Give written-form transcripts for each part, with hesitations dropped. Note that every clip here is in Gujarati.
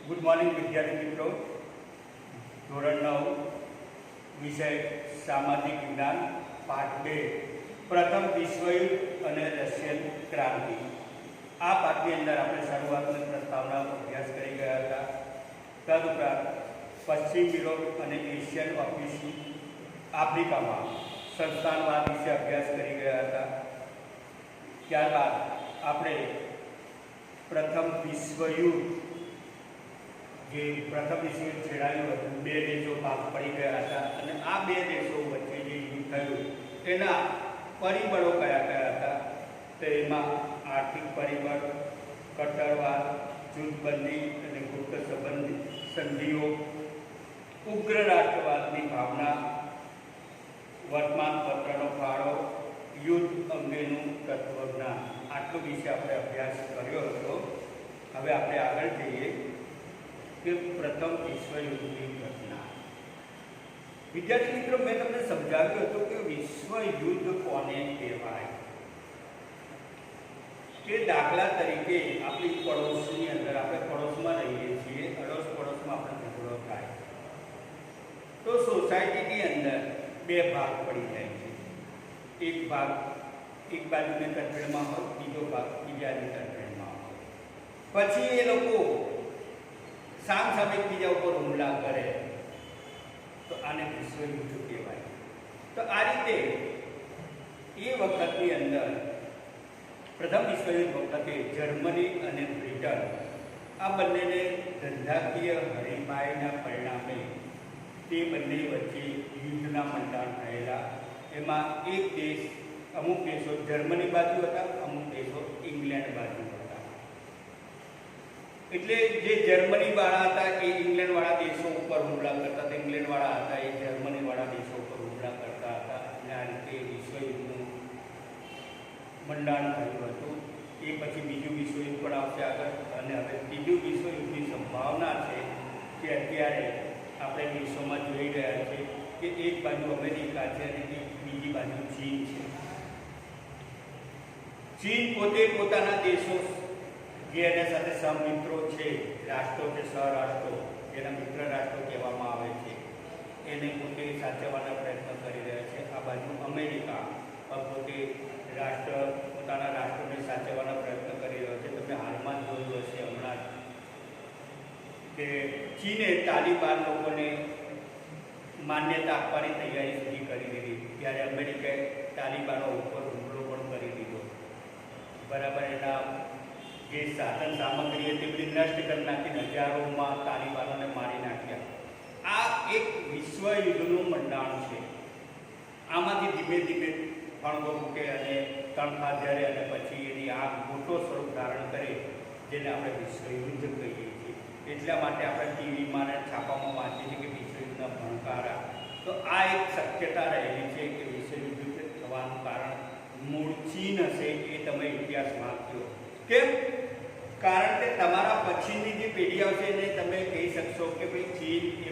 ગુડ મોર્નિંગ વિદ્યાર્થી મિત્રો. ધોરણ 9 વિષય સામાજિક વિજ્ઞાન પાઠ 2 પ્રથમ વિશ્વયુદ્ધ અને રશિયન ક્રાંતિ. આ પાઠની અંદર આપણે શરૂઆતની પ્રસ્તાવનાનો અભ્યાસ કરી ગયા હતા. તદુપરાંત પશ્ચિમ યુરોપ અને એશિયન આફ્રિકામાં સંસ્થાનવાદ વિશે અભ્યાસ કરી ગયા હતા. ત્યારબાદ આપણે પ્રથમ વિશ્વયુદ્ધ છેડાયું હતું, બે દેશો ભાગ પડી ગયા હતા અને આ બે દેશો વચ્ચે જે યુદ્ધ થયું તેના પરિબળો કયા કયા હતા. તેમાં આર્થિક પરિબળ, કટ્ટરવાદ, જૂથબંધી અને ગુપ્ત સંધિઓ, ઉગ્ર રાષ્ટ્રવાદની ભાવના, વર્તમાનપત્રનો ફાળો, યુદ્ધ અંગેનું તત્વજ્ઞાન, આટલું વિશે આપણે અભ્યાસ કર્યો હતો. હવે આપણે આગળ જઈએ કે પ્રથમ વિશ્વયુદ્ધની ઘટના. વિદ્યાર્થી મિત્રો, મેં તમને સમજાવ્યું હતું કે વિશ્વયુદ્ધ કોને કહેવાય. કે દાખલા તરીકે આપણી પડોશની અંદર, આપણે પડોશમાં રહીએ છીએ, અડોશ પડોશમાં આપણે ઝઘડો થાય તો સોસાયટીની અંદર બે ભાગ પડી જાય છે. એક ભાગ એક બાજુની તરફેણમાં હોય, બીજો ભાગ બીજાની તરફેણમાં હોય. પછી એ લોકો સામે બીજા ઉપર હુમલા કરે તો આને વિશ્વયુદ્ધ કહેવાય. તો આ રીતે એ વખતની અંદર પ્રથમ વિશ્વયુદ્ધ વખતે જર્મની અને બ્રિટન આ બંનેને ધંધાકીય હરીફાઈના પરિણામે તે બંને વચ્ચે યુદ્ધના મંડાણ થયેલા. એમાં એક દેશ, અમુક દેશો જર્મની બાજુ હતા, અમુક દેશો ઇંગ્લેન્ડ બાજુ હતા. એટલે જે જર્મની વાળા હતા એ ઇંગ્લેન્ડ વાળા દેશો ઉપર હુમલા કરતા હતા, ઇંગ્લેન્ડ વાળા હતા એ જર્મની વાળા દેશો ઉપર હુમલા કરતા હતા. અને આ રીતે વિશ્વયુદ્ધનું મંડાણ થયું હતું. એ પછી બીજું વિશ્વયુદ્ધ પણ આવશે આગળ. અને હવે ત્રીજું વિશ્વયુદ્ધની સંભાવના છે કે અત્યારે આપણે વિશ્વમાં જોઈ રહ્યા છે કે એક બાજુ અમેરિકા છે અને બીજી બાજુ ચીન છે. ચીન પોતે પોતાના દેશો જે એના સાથે સહમિત્રો છે, રાષ્ટ્રો છે, સહરાષ્ટ્રો, જેના મિત્ર રાષ્ટ્રો કહેવામાં આવે છે, એને પોતે સાચવવાના પ્રયત્ન કરી રહ્યા છે. આ બાજુ અમેરિકા પોતે પોતાના રાષ્ટ્રોને સાચવવાના પ્રયત્ન કરી રહ્યો છે. તમે હાલમાં જોયું હશે હમણાં કે ચીને તાલિબાન લોકોને માન્યતા આપવાની તૈયારી સુધી કરી દીધી, ત્યારે અમેરિકાએ તાલિબાનો ઉપર હુમલો પણ કરી દીધો. બરાબર, એના જે સાધન સામગ્રી હતી બધી નષ્ટ કરી નાખીને હજારોમાં તાલિબાનોને મારી નાખ્યા. આ એક વિશ્વયુદ્ધનું મંડાણ છે. આમાંથી ધીમે ધીમે ફણગો મૂકે અને તણખા ધરે અને પછી એની આગ મોટો સ્વરૂપ ધારણ કરે, જેને આપણે વિશ્વયુદ્ધ કહીએ છીએ. એટલા માટે આપણે ટીવીમાં અને છાપામાં વાંચીએ છીએ કે વિશ્વયુદ્ધના ભણકારા. તો આ એક શક્યતા રહેલી છે કે વિશ્વયુદ્ધ થવાનું કારણ મૂળ ચીન હશે. એ તમે ઇતિહાસમાં કહો. કેમ? કારણ કે તમારા પછીની જે પેઢી આવશે એને તમે કહી શકશો કે ભાઈ ચીન એ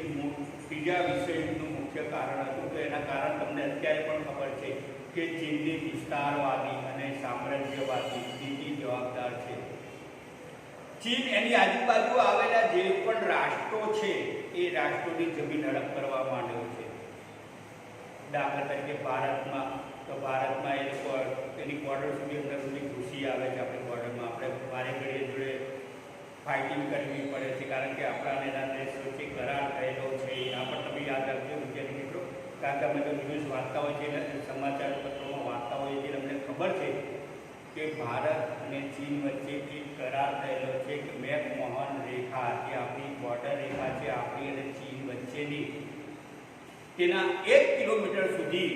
ત્રીજા વિશ્વયુદ્ધનું મુખ્ય કારણ હતું. તો એના કારણ તમને અત્યારે પણ ખબર છે કે ચીનની વિસ્તારવાદી અને સામ્રાજ્યવાદી નીતિ જવાબદાર છે. ચીન એની આજુબાજુ આવેલા જે પણ રાષ્ટ્રો છે એ રાષ્ટ્રોની જમીન હડપ કરવા માંડ્યો છે. દાખલા તરીકે ભારતમાં, તો ભારતમાં એ લોકો એની બોર્ડર સુધી અંદર સુધી ઘૂસી આવે છે. આપણી બોર્ડરમાં આપણે વારે ઘડીએ જોડે ફાઇટિંગ કરવી પડે છે, કારણ કે આપણા એના દેશ વચ્ચે કરાર થયેલો છે. આ પણ તમે યાદ રાખજો વિદ્યાર્થી મિત્રો, કારણ કે અમે તો ન્યૂઝ વાંચતા હોય છે, સમાચાર પત્રોમાં વાંચતા હોઈએ છીએ, અમને ખબર છે કે ભારત અને ચીન વચ્ચે એક કરાર થયેલો છે કે મેકમોહન રેખા, જે આપણી બોર્ડર રેખા છે આપણી અને ચીન વચ્ચેની, તેના 1 કિલોમીટર સુધી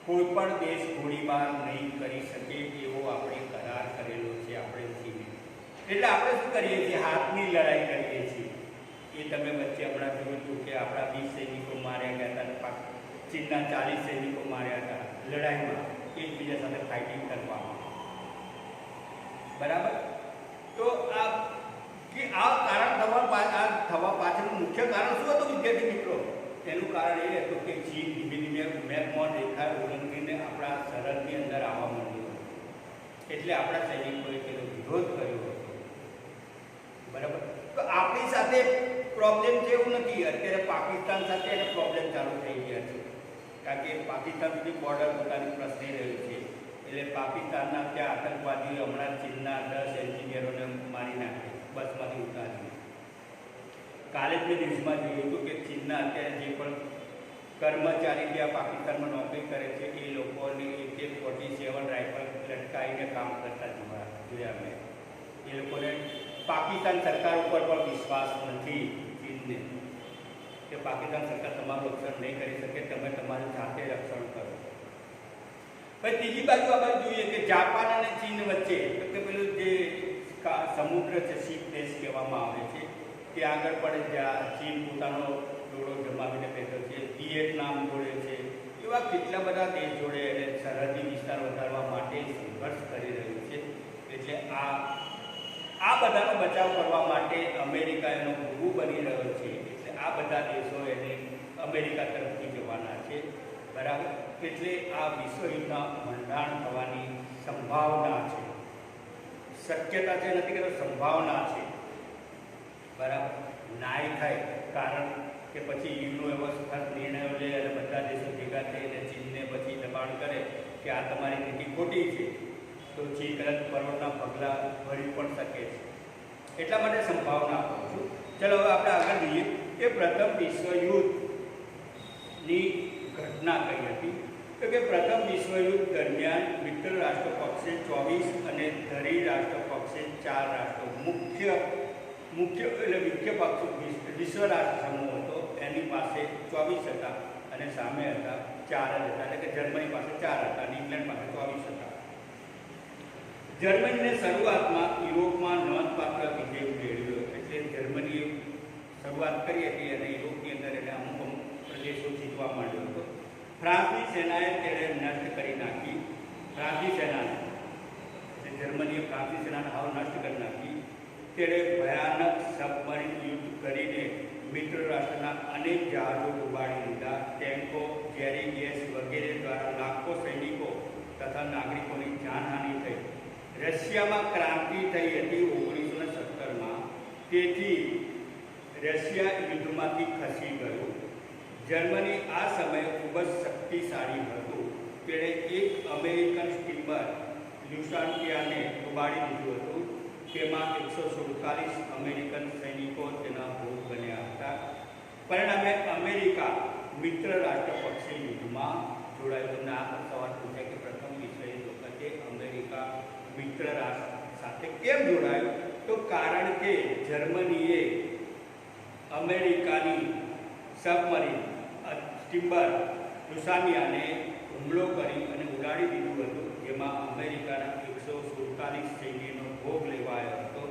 કોઈ પણ દેશ ગોળીબાર નહીં કરી શકે એવો આપણે કરાર કરેલો છે આપણે ચીને. એટલે આપણે શું કરીએ છીએ? હાથની લડાઈ કરીએ છીએ. એ તમે વચ્ચે હમણાં જોયું હતું કે આપણા 20 સૈનિકો માર્યા ગયા હતા, ચીનના 40 સૈનિકો માર્યા હતા લડાઈમાં, એકબીજા સાથે ફાઇટિંગ કરવામાં. બરાબર. તો આ કારણ થવા પાછળનું મુખ્ય કારણ શું હતું વિદ્યાર્થી મિત્રો? તેનું કારણ એ હતું કે ચીન ધીમે ધીમે મેકમોહન રેખા ઉલ્લંઘીને આપણા સરહદની અંદર આવવા માંડ્યું. એટલે આપણા સૈનિકોએ તેનો વિરોધ કર્યો હતો. બરાબર. તો આપણી સાથે પ્રોબ્લેમ છે એવું નથી. અત્યારે પાકિસ્તાન સાથે એને પ્રોબ્લેમ ચાલુ થઈ ગયા છે, કારણ કે પાકિસ્તાન સુધી બોર્ડર પોતાની પ્રસરી રહ્યું છે. એટલે પાકિસ્તાનના ત્યાં આતંકવાદીઓ હમણાં ચીનના 10 એન્જિનિયરોને મારી નાખે, બસમાંથી ઉતારીને. કાલે જ મેં ન્યૂઝમાં જોયું હતું કે ચીનના અત્યારે જે પણ કર્મચારી ત્યાં પાકિસ્તાનમાં નોકરી કરે છે એ લોકોને AK-47 રાઇફલ લટકાવીને કામ કરતા જોયા મેં. એ લોકોને પાકિસ્તાન સરકાર ઉપર પણ વિશ્વાસ નથી ચીનને, કે પાકિસ્તાન સરકાર તમારું રક્ષણ નહીં કરી શકે, તમે તમારી જાતે રક્ષણ કરો. પછી ત્રીજી બાજુ આપણે જોઈએ કે જાપાન અને ચીન વચ્ચે કે પેલું જે સમુદ્ર છે, શીપ દેશ કહેવામાં આવે છે, ત્યાં આગળ પણ જ્યાં ચીન પોતાનો ડોળો જમાવીને બેઠો છે, વિયેટનામ જોડે છે, એવા કેટલા બધા દેશ જોડે એને સરહદી વિસ્તાર વધારવા માટે સંઘર્ષ કરી રહ્યું છે. એટલે આ બધાનો બચાવ કરવા માટે અમેરિકા એનો ગુરુ બની રહ્યો છે. એટલે આ બધા દેશો એને અમેરિકા તરફથી જવાના છે, બરાબર. એટલે આ વિશ્વયુદ્ધના મંડાણ થવાની સંભાવના છે. શક્યતા છે નથી કે સંભાવના છે, બરાબર. નાય થાય, કારણ કે પછી યુનો એવો ખાસ નિર્ણયો લે અને બધા દેશો ભેગા થઈને ચીનને પછી દબાણ કરે કે આ તમારી નીતિ ખોટી છે, તો ચીન કદાચ પરોળના પગલાં ભરી પણ શકે છે. એટલા માટે સંભાવના આપું છું. ચલો હવે આપણે આગળ જઈએ કે પ્રથમ વિશ્વયુદ્ધની ઘટના કઈ હતી. તો કે પ્રથમ વિશ્વયુદ્ધ દરમિયાન મિત્ર રાષ્ટ્ર પક્ષે 24 અને ધરી રાષ્ટ્ર પક્ષે 4 રાષ્ટ્રો મુખ્ય પક્ષ વિશ્વ રાષ્ટ્ર સમૂહ હતો, એની પાસે 24 હતા અને સામે હતા 4 જ હતા. એટલે કે જર્મની પાસે 4 હતા અને ઇંગ્લેન્ડ પાસે 24 હતા. જર્મનીને શરૂઆતમાં યુરોપમાં નોંધપાત્ર વિજય મેળવ્યો. એટલે જર્મનીએ શરૂઆત કરી હતી અને યુરોપની અંદર એને અમુક પ્રદેશો જીતવા માંડ્યો હતો. ફ્રાન્સની સેનાએ તેને નષ્ટ કરી નાખી. ફ્રાન્સની સેનાને, જર્મનીએ ફ્રાન્સની સેનાને હાવ નષ્ટ કરી નાખી. તેણે ભયાનક સબમરીન યુદ્ધ કરીને મિત્ર રાષ્ટ્રના અનેક જહાજો ડૂબાડી દીધા. ટેન્કો, ઝેરી ગેસ વગેરે દ્વારા લાખો સૈનિકો તથા નાગરિકોની જાનહાનિ થઈ. રશિયામાં ક્રાંતિ થઈ હતી 1917માં. તેથી રશિયા યુદ્ધમાંથી ખસી ગયું. જર્મની આ સમયે ખૂબ જ શક્તિશાળી હતું. તેણે એક અમેરિકન સ્ટીમર લ્યુસાન્ટિયાને ડૂબાડી દીધું હતું. તેમાં 147 અમેરિકન સૈનિકો તેના ભોગ બન્યા હતા. પરિણામે અમેરિકા મિત્ર રાષ્ટ્ર પક્ષે યુદ્ધમાં જોડાયું. ના સવાલ પૂછાય કે પ્રથમ વિશ્વયુદ્ધ વખતે અમેરિકા મિત્ર રાષ્ટ્ર સાથે કેમ જોડાયું? તો કારણ કે જર્મનીએ અમેરિકાની સબમરીન સ્ટીમર લુસાનિયાને હુમલો કરી અને ઉડાડી દીધું હતું, જેમાં અમેરિકાના 147 સૈન્યનો ભોગ લેવાયો હતો.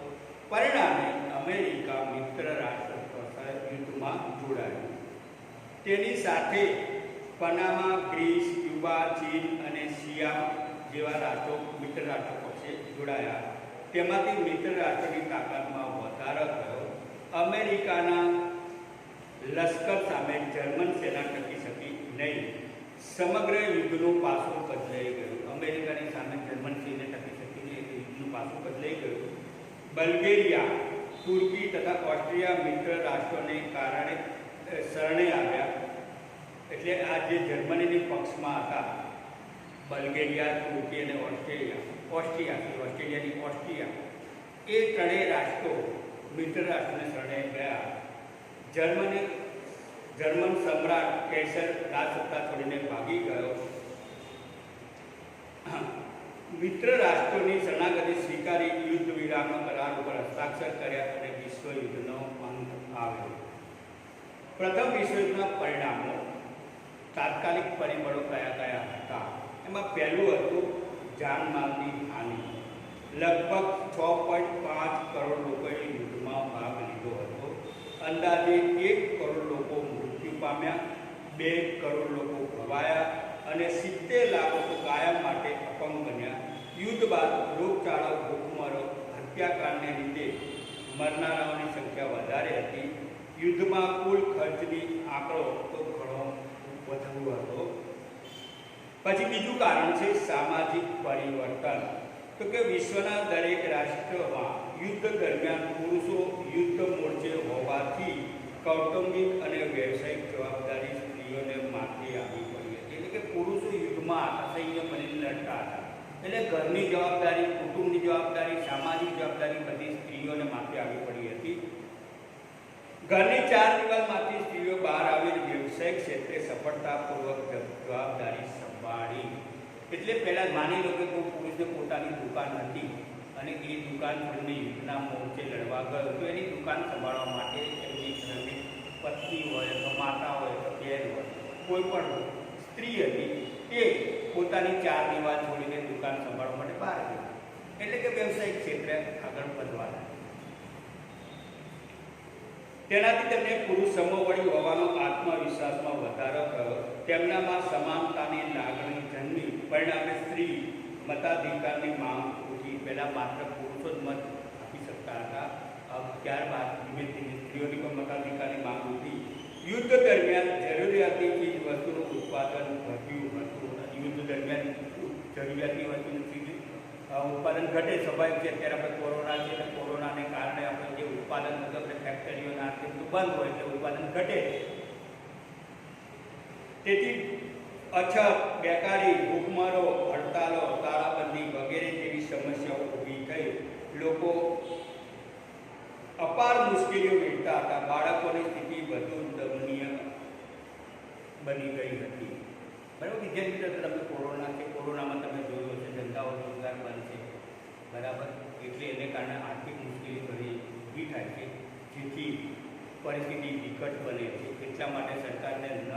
પરિણામે અમેરિકા મિત્ર રાષ્ટ્ર સાથે યુદ્ધમાં જોડાયું. તેની સાથે પનામા, ગ્રીસ, ક્યુબા, ચીન અને સિયામ જેવા રાષ્ટ્રો મિત્ર રાષ્ટ્ર પક્ષે જોડાયા. તેમાંથી મિત્ર રાષ્ટ્રની તાકાતમાં વધારો થયો. અમેરિકાના લશ્કર સામે જર્મન સેના ટકી શકી નહીં. સમગ્ર યુદ્ધનું પાસું બદલાઈ ગયું. અમેરિકાની સામે જર્મન સેના ટકી શકી નહીં, યુદ્ધનું પાસું બદલાઈ ગયું. બલ્ગેરિયા, તુર્કી તથા ઓસ્ટ્રિયા મિત્ર રાષ્ટ્રોને કારણે શરણે આવ્યા. એટલે આ જે જર્મનીની પક્ષમાં હતા, બલ્ગેરિયા, તુર્કી અને ઓસ્ટ્રિયા, એ ત્રણેય રાષ્ટ્રો મિત્ર રાષ્ટ્રોને શરણે ગયા. જર્મન સમ્રાટ કેસર રાજસત્તા છોડીને ભાગી ગયો. મિત્ર રાષ્ટ્રોની શરણાગતિ સ્વીકારી યુદ્ધ વિરામનો કરાર ઉપર હસ્તાક્ષર કર્યા અને વિશ્વયુદ્ધનો અંત આવ્યો. પ્રથમ વિશ્વયુદ્ધના પરિણામો, તાત્કાલિક પરિબળો કયા કયા હતા? એમાં પહેલું હતું જાનમાલની હાનિ. લગભગ 6.5 કરોડ લોકોએ યુદ્ધમાં ભાગ લીધો હતો. અંદાજે 1 કરોડ લોકો મૃત્યુ પામ્યા, 2 કરોડ લોકો ઘવાયા અને 70 લાખ લોકો કાયમ માટે અપંગ બન્યા. યુદ્ધ બાદ રોગચાળો, ભૂખમરો, હત્યાકાંડને લીધે મરનારાઓની સંખ્યા વધારે હતી. યુદ્ધમાં કુલ ખર્ચની આંકડો તો ઘણો વધુ હતો. પછી બીજું કારણ છે સામાજિક પરિવર્તન. તો કે વિશ્વના દરેક રાષ્ટ્રમાં યુદ્ધ દરમિયાન પુરુષો યુદ્ધ મોરચે હોવા કૌટુંબિક અને વ્યવસાયિક જવાબદારી સ્ત્રીઓને માથે આવી પડી હતી. એટલે કે પુરુષો યુદ્ધમાં અસહ્ય બનીને લડતા હતા, એટલે ઘરની જવાબદારી, કુટુંબની જવાબદારી, સામાજિક જવાબદારી બધી સ્ત્રીઓને માથે આવી પડી હતી. ઘરની ચાર દિવાલમાંથી સ્ત્રીઓ બહાર આવીને વ્યવસાયિક ક્ષેત્રે સફળતાપૂર્વક જવાબદારી સંભાળી. એટલે પહેલાં માની લો કે કોઈ પુરુષને પોતાની દુકાન હતી અને એ દુકાન છોડીને યુદ્ધના મોરચે લડવા ગયો, તો એની દુકાન સંભાળવા માટે એમની ઘરની પત્ની હોય તો માતા હોય તો બહેન હોય, કોઈ પણ સ્ત્રી હતી, એ પોતાની ચાર દિવાલ છોડીને દુકાન સંભાળવા માટે બહાર ગઈ. એટલે કે વ્યવસાયિક ક્ષેત્રે આગળ વધવા લાગી. તેનાથી તેમને પુરુષ સમોવડી હોવાનો આત્મવિશ્વાસમાં વધારો થયો, તેમનામાં સમાનતાની લાગણી જન્મી. પરિણામે સ્ત્રી મતાધિકારની માંગ ઉઠી. પહેલાં માત્ર પુરુષો જ મત આપી શકતા હતા, ત્યારબાદ ધીમે ધીમે સ્ત્રીઓની પણ મતાધિકારની માંગ ઉઠી. યુદ્ધ દરમિયાન જરૂરિયાતની ચીજ વસ્તુનું ઉત્પાદન વધ્યું હતું. યુદ્ધ દરમિયાન જરૂરિયાતની વસ્તુનું ચીજ ઉત્પાદન ઘટે, સ્વાભાવિક છે. અત્યારે આપણે કોરોના છે, એટલે કોરોનાને કારણે આપણે જે ઉત્પાદન આપણે ફેક્ટરીઓના બંધ હોય એટલે ઉત્પાદન ઘટે. તેથી અછત, બેકારી, ભૂખમરો, હડતાલો, તાળાબંધી વગેરે જેવી સમસ્યાઓ ઊભી થઈ. લોકો અપાર મુશ્કેલીઓ વેઠતા હતા. બાળકોની સ્થિતિ વધુ દયનીય બની ગઈ હતી. બરાબર. વિદ્યાર્થી મિત્ર, તમે કોરોના છે, કોરોનામાં તમે જોયું છે ધંધાઓ રોજગાર બંધ છે, બરાબર. એટલે એને કારણે આર્થિક મુશ્કેલી ઘણી ઊભી થાય છે, જેથી પરિસ્થિતિ વિકટ બને છે. એટલા માટે સરકારને ન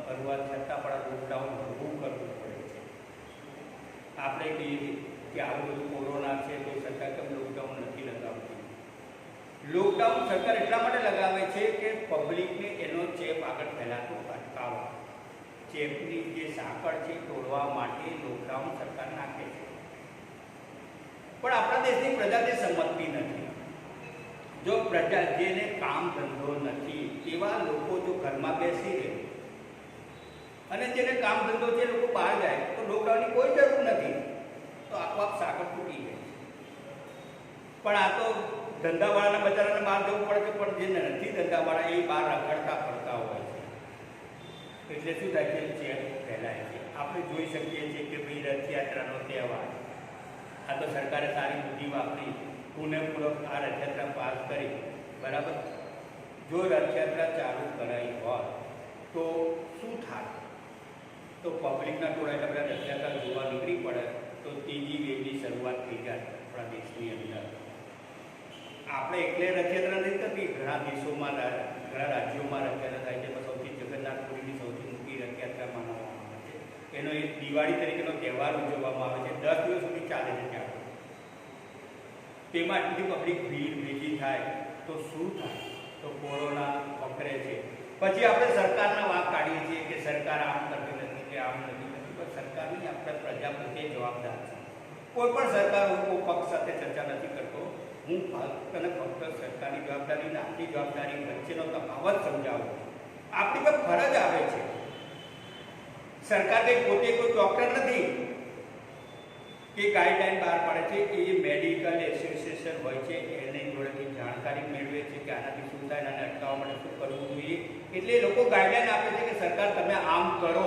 કરવા છતાં પણ લોકડાઉન ભરવું કરવું પડે છે. આપણે કહીએ કે આવું બધું કોરોના છે તો સરકાર કેમ લોકડાઉન નથી લગાવતી? લોકડાઉન સરકાર એટલા માટે લગાવે છે કે પબ્લિકને એનો ચેપ આગળ ફેલાતો અટકાવવા, ચેપની જે સાંકળ છે તોડવા માટે લોકડાઉન સરકાર નાખે છે. પણ આપણા દેશની પ્રજા તે સમજતી નથી. જો પ્રજા, જેને કામ ધંધો નથી એવા લોકો જો ઘરમાં બેસી રહે અને જેને કામ ધંધો છે લોકો બહાર જાય તો લોકડાઉનની કોઈ જરૂર નથી, તો આપોઆપ સાંકળ તૂટી જાય. પણ આ તો ધંધાવાળાના બજારોને બહાર જવું પડે છે, પણ જે નથી ધંધાવાળા એ બહાર રખડતા ફરતા હોય છે. એટલે શું થાય છે? ચેપ ફેલાય છે. આપણે જોઈ શકીએ છીએ કે ભાઈ રથયાત્રાનો તહેવાર, આ તો સરકારે સારી બુદ્ધિ વાપરી, પુનઃપૂર્વક આ રથયાત્રા પાસ કરી, બરાબર. જો રથયાત્રા ચાલુ કરાવી હોત તો શું થાય? તો પબ્લિકના ટોળા એટલા બધા રથયાત્રા જોવા નીકળી પડે તો ત્રીજી વેવની શરૂઆત થઈ જાય આપણા દેશની અંદર. આપણે એકલે રથયાત્રા નથી થતી, ઘણા દેશોમાં, ઘણા રાજ્યોમાં રથયાત્રા થાય છે. સૌથી જગન્નાથપુરીની સૌથી મોટી રથયાત્રા માનવામાં આવે છે. એનો એક દિવાળી તરીકેનો તહેવાર ઉજવવામાં આવે છે. 10 દિવસ સુધી ચાલે છે ત્યાં. તેમાં આટલી પબ્લિક ભીડ ભેગી થાય તો શું થાય? તો કોરોના પકડે છે. પછી આપણે સરકારના વાંક કાઢીએ છીએ કે સરકાર આમ કરતી નથી કે આમ નથી કરતી, પણ સરકારની આપણે પ્રજા પોતે જવાબદાર છે. કોઈ પણ સરકાર, હું કોઈ પક્ષ સાથે ચર્ચા નથી કરતો, હું ફક્ત અને ફક્ત સરકારની જવાબદારી અને આપણી જવાબદારી વચ્ચેનો તફાવત સમજાવું. આપણી પર ફરજ આવે છે. સરકાર કંઈ પોતે કોઈ ડૉક્ટર નથી કે ગાઈડલાઈન બહાર પાડે છે. એ મેડિકલ એસોસિએશન હોય છે, એની જોડેથી જાણકારી મેળવે છે કે આનાથી શું થાય, આને અટકાવવા માટે શું કરવું જોઈએ. એટલે એ લોકો ગાઈડલાઈન આપે છે કે સરકાર તમે આમ કરો.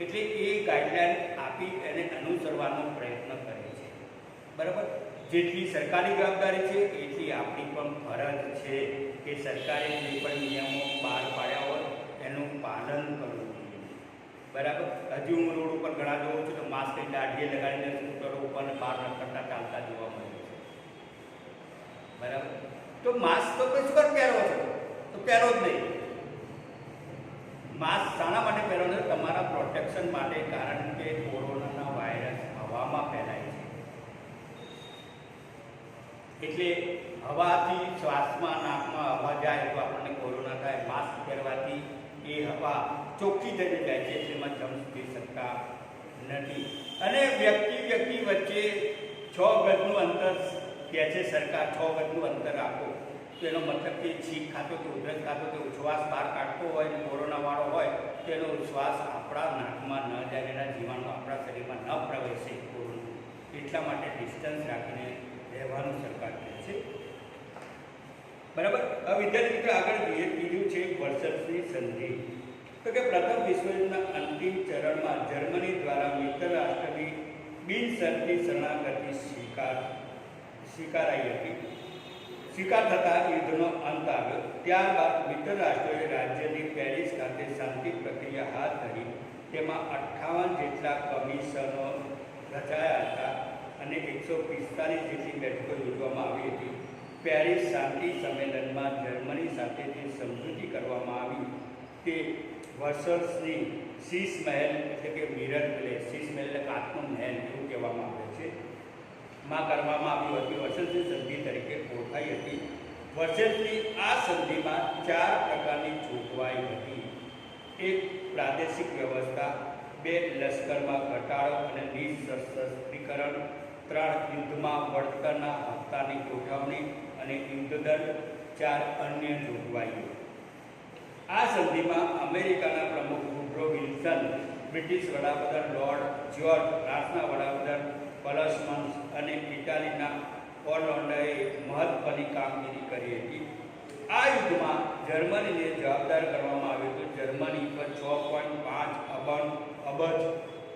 એટલે એ ગાઈડલાઈન આપી એને અનુસરવાનો પ્રયત્ન કરે છે, બરાબર. જેટલી સરકારી જવાબદારી છે એટલી આપણી પણ ફરજ છે કે સરકારે જે પણ નિયમો બહાર પાડ્યા હોય એનું પાલન કરવું જોઈએ, બરાબર. હજુ હું રોડ ઉપર ઘણા જોઉં છું તો માસ્ક દાઢીએ લગાડીને સ્કૂટરો ઉપર બહાર રખડતા ચાલતા જોવા મળે છે, બરાબર. તો માસ્ક તો કોઈ શું પહેરો છો? તો પહેરો જ નહીં. માસ્ક શાના માટે પહેરો છો? તમારા પ્રોટેક્શન માટે, કારણ કે કોરોનાના વાયરસ હવામાં ફેલાય છે. એટલે હવાથી શ્વાસમાં, નાકમાં હવા જાય તો આપણને કોરોના થાય. માસ્ક પહેરવાથી એ હવા ચોખ્ખી થઈને જાય છે, એમાં જમ્સ થઈ શકતા નથી. અને વ્યક્તિ વચ્ચે 6 ગજનું અંતર કહે છે સરકાર. 6 ગજનું અંતર રાખો તો એનો મતલબ કે છીંક ખાતો કે ઉધરસ ખાતો કે ઉચ્છ્વાસ બહાર કાઢતો હોય ને કોરોનાવાળો હોય તો એનો શ્વાસ આપણા નાકમાં ન જાય, એના જીવાણુ આપણા શરીરમાં ન પ્રવેશે કોરોના. એટલા માટે ડિસ્ટન્સ રાખીને રહેવાનું સરકાર કહે છે. બરાબર. હવે વિદ્યાર્થી મિત્રો આગળ જોઈએ. ત્રીજું છે વર્સલ્સની સંધિ. તો કે પ્રથમ વિશ્વયુદ્ધના અંતિમ ચરણમાં જર્મની દ્વારા મિત્ર રાષ્ટ્રની બિનશરતી શરણાગતિ સ્વીકારાઈ હતી. સ્વીકાર થતાં યુદ્ધનો અંત આવ્યો. ત્યારબાદ મિત્ર રાષ્ટ્રોએ રાજ્યની પેરિસ ખાતે શાંતિ પ્રક્રિયા હાથ ધરી. તેમાં 58 જેટલા કમિશનો રચાયા હતા અને 145 જેટલી બેઠકો યોજવામાં આવી હતી. પેરિસ શાંતિ સંમેલનમાં જર્મની સાથે જે સમજૂતી કરવામાં આવી તે વર્સલ્સની શીશ મહેલ એટલે કે મિરર પેલેસ, શીશ મહેલ એટલે કાચનો મહેલ એવું કહેવામાં આવે છે, માં કરવામાં આવી હતી. વર્સલ્સની સંધિ તરીકે ઓળખાઈ હતી. વર્સલ્સની આ સંધિમાં 4 પ્રકારની જોગવાઈ હતી. 1 પ્રાદેશિક વ્યવસ્થા, 2 લશ્કરમાં ઘટાડો અને નિઃશસ્ત્રીકરણ, 3 યુદ્ધમાં વળતરના હપ્તાની ગોઠવણી અને યુદ્ધદંડ, 4 અન્ય જોગવાઈઓ. આ સંધિમાં અમેરિકાના પ્રમુખ વુડરો વિલ્સન, બ્રિટિશ વડાપ્રધાન લોર્ડ જ્યોર્જ, ફ્રાન્સના વડાપ્રધાન પલસમન્સ અને ઇટાલીના ઓરલોન્ડોએ મહત્વની કામગીરી કરી હતી. આ યુદ્ધમાં જર્મનીને જવાબદાર કરવામાં આવ્યું હતું. જર્મની પર 6.5 અબજ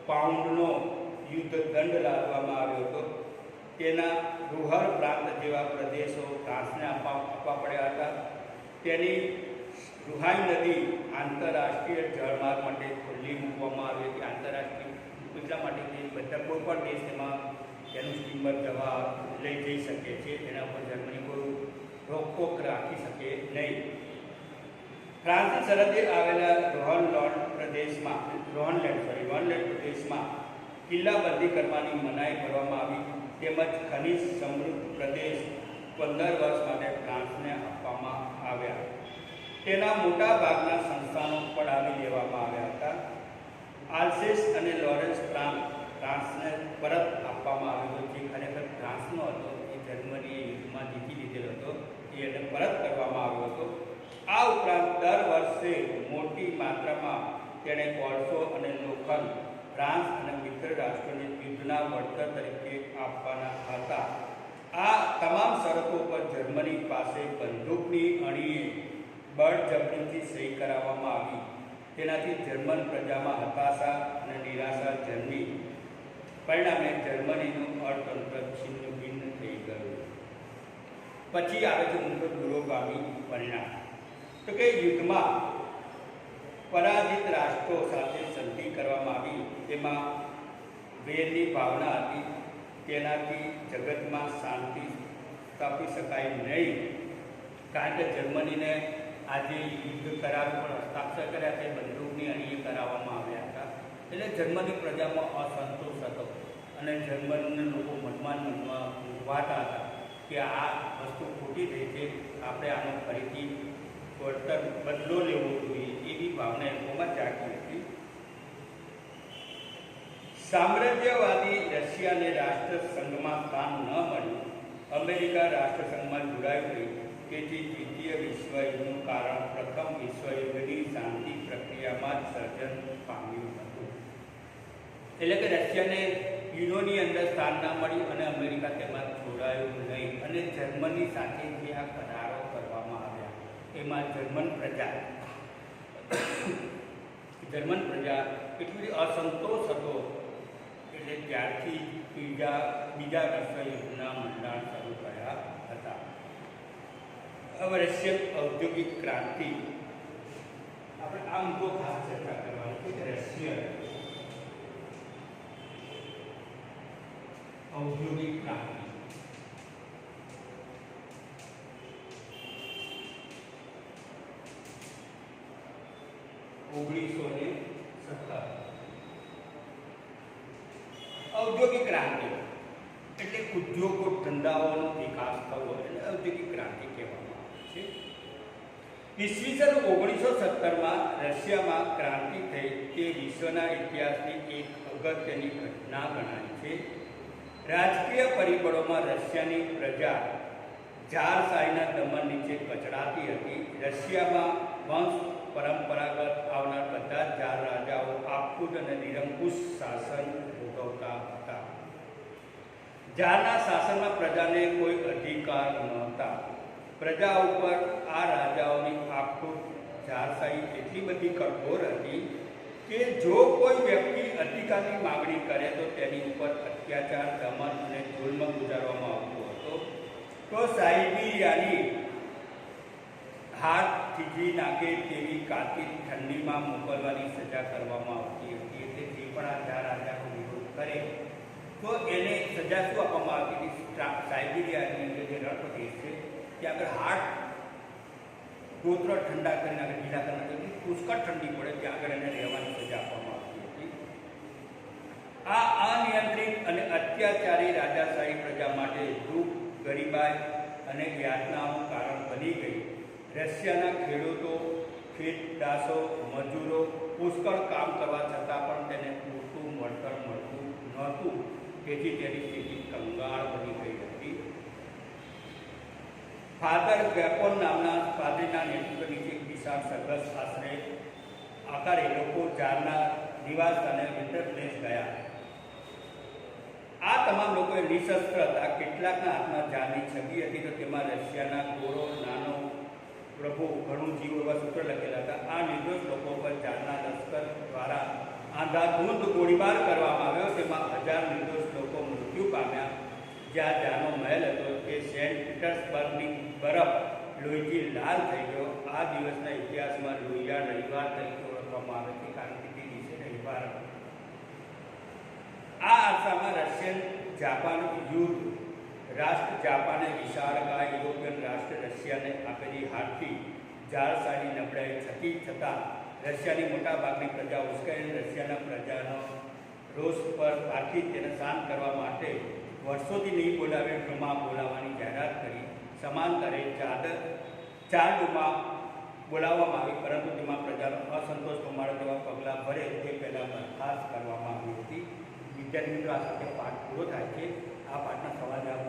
પાઉન્ડનો યુદ્ધ દંડ લાદવામાં આવ્યો હતો. તેના રૂહર પ્રાંત જેવા પ્રદેશો ફ્રાન્સને આપવા પડ્યા હતા. તેની રૂહાઈ નદી આંતરરાષ્ટ્રીય જળમાર્ગ માટે ખુલ્લી મૂકવામાં આવી હતી. આંતરરાષ્ટ્રીય એટલા માટે કે બધા કોઈ પણ દેશ તેમાં તેનું સ્ટીમર જવા લઈ જઈ શકે છે. તેના પર જર્મની કોઈ રોકટોક રાખી શકે નહીં. ફ્રાન્સની સરહદે આવેલા રોહનલેન્ડ પ્રદેશમાં કિલ્લાબંધી કરવાની મનાઈ કરવામાં આવી તેમજ ખનિજ સમૃદ્ધ પ્રદેશ 15 વર્ષ માટે ફ્રાન્સને આપવામાં આવ્યા. તેના મોટા ભાગના સંસ્થાનો પડાવી લેવામાં આવ્યા હતા. આલ્સેસ અને લોરેન્સ પ્રાંત ફ્રાન્સને પરત આપવામાં આવ્યો હતો. જે ખરેખર ફ્રાન્સનો હતો, એ જર્મનીએ યુદ્ધમાં જીતી લીધેલો હતો, એને પરત કરવામાં આવ્યો હતો. આ ઉપરાંત દર વર્ષે મોટી માત્રામાં તેણે કોલસો અને લોખંડ ફ્રાન્સ અને મિત્ર રાષ્ટ્રોને યુદ્ધના વળતર તરીકે આપવાના હતા. આ તમામ શરતો પર જર્મની પાસે બંદૂકની અણીએ બળજબરીથી સહી કરાવવામાં આવી. તેનાથી જર્મન પ્રજામાં હતાશા અને નિરાશા જન્મી. પરિણામે જર્મનીનું અર્થતંત્ર છિન્ન ભિન્ન થઈ ગયું. પછી આવે છે ઊંધું દૂરોગામી પરિણામ. તો કે યુદ્ધમાં પરાજિત રાષ્ટ્રો સાથે સંધિ કરવામાં આવી. તેમાં વેરની ભાવના હતી. તેનાથી જગતમાં શાંતિ સ્થાપી શકાય નહીં. કારણ કે જર્મનીને આજે યુદ્ધ કરાર પર હસ્તાક્ષર કર્યા તે બંદૂકની અણીએ કરાવવામાં આવ્યા હતા. એટલે જર્મની પ્રજામાં અસંતોષ હતો અને જર્મનીના લોકો મનમાં ઊભાતા હતા કે આ વસ્તુ ખોટી થઈ છે, આપણે આનો ફરીથી વળતર બદલો લેવો જોઈએ, એવી ભાવના એ લોકોમાં જાગી હતી. સામ્રાજ્યવાદી રશિયાને રાષ્ટ્રસંઘમાં સ્થાન ન મળ્યું. અમેરિકા રાષ્ટ્રસંઘમાં જોડાયું નહીં. તેથી દ્વિતીય વિશ્વયુદ્ધનું કારણ પ્રથમ વિશ્વયુદ્ધની શાંતિ પ્રક્રિયામાં જ સર્જન પામ્યું હતું. એટલે કે રશિયાને યુનોની અંદર સ્થાન ના મળ્યું અને અમેરિકા તેમાં જોડાયું નહીં. અને જર્મની સાથે જે આ કરારો કરવામાં આવ્યા એમાં જર્મન પ્રજા એટલી અસંતોષ હતો. એટલે ત્યારથી બીજા વિશ્વયુદ્ધના મંડાણ શરૂ કર્યા હતા. હવે રશિયન ઔદ્યોગિક ક્રાંતિ, આપણે આ મુદ્દો ખાસ ચર્ચા કરવાની છે. રશિયન ઔદ્યોગિક ક્રાંતિ ઔદ્યોગિક ક્રાંતિ એટલે ઉદ્યોગો ધંધાઓનો વિકાસ થવો એટલે ઔદ્યોગિક ક્રાંતિ કહેવામાં આવે છે. ઈસવીસન 1917માં રશિયામાં ક્રાંતિ થઈ તે વિશ્વના ઇતિહાસની એક અગત્યની ઘટના ગણાય છે. રાજકીય પરિબળોમાં રશિયાની પ્રજા ઝારશાહીના દમન નીચે કચડાતી હતી. રશિયામાં વંશ પરંપરાગત આવનાર બધા જ ઝાર રાજાઓ આપખુદ અને નિરંકુશ શાસન ભોગવતા હતા. ઝારના શાસનમાં પ્રજાને કોઈ અધિકાર નહોતા. પ્રજા ઉપર આ રાજાઓની આપખુદ જારશાહી એટલી બધી કઠોર હતી કે જો કોઈ વ્યક્તિ અધિકારની માગણી કરે તો તેની ઉપર અત્યાચાર, દમન અને જુલ્મ ગુજારવામાં આવતો હતો. તો સાઇબિરિયાની હાથ થીજી નાખે તેવી કાતિલ ઠંડીમાં મોકલવાની સજા કરવામાં આવતી હતી. એટલે જે પણ આ ચાર રાજાનો વિરોધ કરે તો એને સજા શું આપવામાં આવતી હતી? સાઇબિરિયાની અંદર જે રણ પ્રદેશ છે ત્યાં આગળ હાથ ગોત્ર ઠંડા કરી નાખે, ઢીલા કરી નાખે, પુષ્કળ ઠંડી પડે ત્યાં આગળ એને રહેવાની સજા આપવામાં આવતી હતી. આ અનિયંત્રિત અને અત્યાચારી રાજાશાહી પ્રજા માટે દુઃખ, ગરીબાઈ અને યાતનાનું કારણ બની ગઈ. રશિયાના ખેડૂતો, ખેતદાસો, મજૂરો પુષ્કળ કામ કરવા છતાં પણ તેને પૂરતું વળતર મળતું નહોતું. તેથી તેની સ્થિતિ કંગાળ બની ગઈ હતી. ફાધર વેપોન નામના પાદરીના નેતૃત્વ નીચે એક વિશાળ સરઘસ આકારે લોકો જારના નિવાસ અને વિન્ટરપ્લેસ ગયા. આ તમામ લોકોએ નિશસ્ત્ર હતા. કેટલાકના હાથમાં જારની છબી હતી તો તેમાં રશિયાના ગોરો નાનો પ્રભુ ઘણું જીવ એવા સૂત્ર લખેલા હતા. આ નિર્દોષ લોકો પર જારના લશ્કર દ્વારા આંધાધૂંધ ગોળીબાર કરવામાં આવ્યો. તેમાં 1000 નિર્દોષ લોકો મૃત્યુ પામ્યા. જ્યાં જાનો મહેલ હતો તે સેન્ટ પીટર્સબર્ગની બરફ લોહીથી લાલ થઈ ગયો. આ દિવસના ઇતિહાસમાં લોહિયાળ રવિવાર તરીકે ઓળખવામાં આવે છે, કારણ કે તે દિવસે રવિવાર હતો. આ અરસામાં રશિયન જાપાન યુદ્ધ રાષ્ટ્ર જાપાને વિશાળકાય યુરોપિયન રાષ્ટ્ર રશિયાને આપેલી હારથી જારશાહી નબળાઈ છતી છતાં રશિયાની મોટાભાગની પ્રજા ઉશ્કેરાઈને રશિયાના પ્રજાનો રોષ પર પાછી તેને શાંત કરવા માટે વર્ષોથી નહીં બોલાવે ડુમા બોલાવવાની જાહેરાત કરી. સમાંતરે ચાર ડુમા બોલાવવામાં આવી, પરંતુ તેમાં પ્રજાનો અસંતોષ પમાડે તેવા પગલાં ભરે તે પહેલાં બરખાસ્ત કરવામાં આવી હતી. વિદ્યાર્થી મિત્રો, આ સાથે પાઠ પૂરો થાય છે. આ પાઠના સવાલ જવાબ